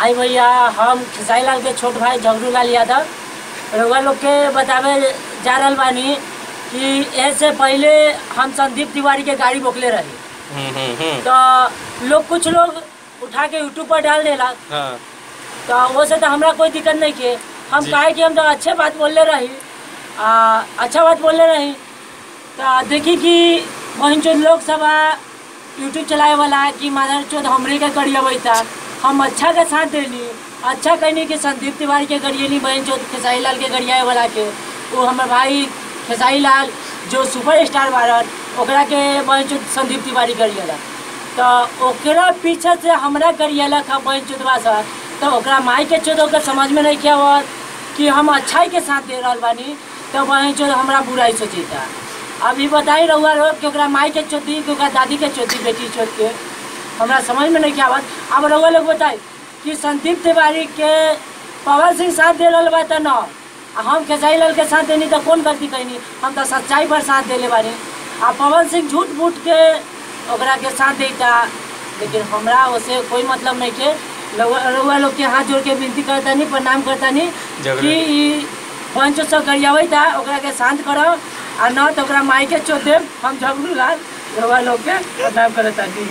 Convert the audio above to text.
आई भैया हम खेसारी लाल के छोट भाई झगड़ू लाल यादव रउआ लोग के बतावे जा रहा बानी कि ऐसे पहले हम संदीप तिवारी के गाड़ी बोकले रही तो कुछ लोग उठा के यूट्यूब पर डाल देला। तो वो से तो हमरा कोई दिक्कत नहीं के हम कहे कि हम तो अच्छे बात बोलले रही अच्छा बात बोलले रही। तो देखी कि वहीं जो लोग सब यूट्यूब चलाए वाला कि माधर चौथ हमरे के करिए था हम अच्छा के साथ देली अच्छा कहनी कि संदीप तिवारी के गरिएली बहन चौथ खेसारी लाल के गरियाए वाला के वो हमारे भाई खेसारी लाल जो सुपर स्टार बारन ओकरा के बहन चौथ संदीप तिवारी गरिएला। तो ओकरा पीछे से हमरा गरिएला का बहन चौथवा सा तो ओकरा माई के चौथ ओकर समझ में नहीं किया हुआ कि हम अच्छाई के साथ दे रहा बानी तो बहन चौथ हमरा बुराई सोचता। अभी बताई रहुआ लोग कि ओकरा माई के चौथी कि दादी के चौथी बेटी चौथ के हमरा समझ में नहीं क्या बात। अब रहुआ लोग बताई कि संदीप तिवारी के पवन सिंह साथ दे रहा बा न हम खेसारी लाल के साथ देनी तो कौन गलती कहनी हम तो सच्चाई पर साथ देले बानी आ पवन सिंह झूठ मूठ के ओकरा के साथ देता। लेकिन हमरा उसे कोई मतलब नहीं के रउआ लोग के हाथ जोड़ के विनती करता नहीं प्रणाम करता नहीं कि पंच सब गरियावे था ओकरा के शांत करो आ न तो ओकरा माई के चोट देव हम झगड़ू लाल रउआ लोग के प्रणाम करता नहीं।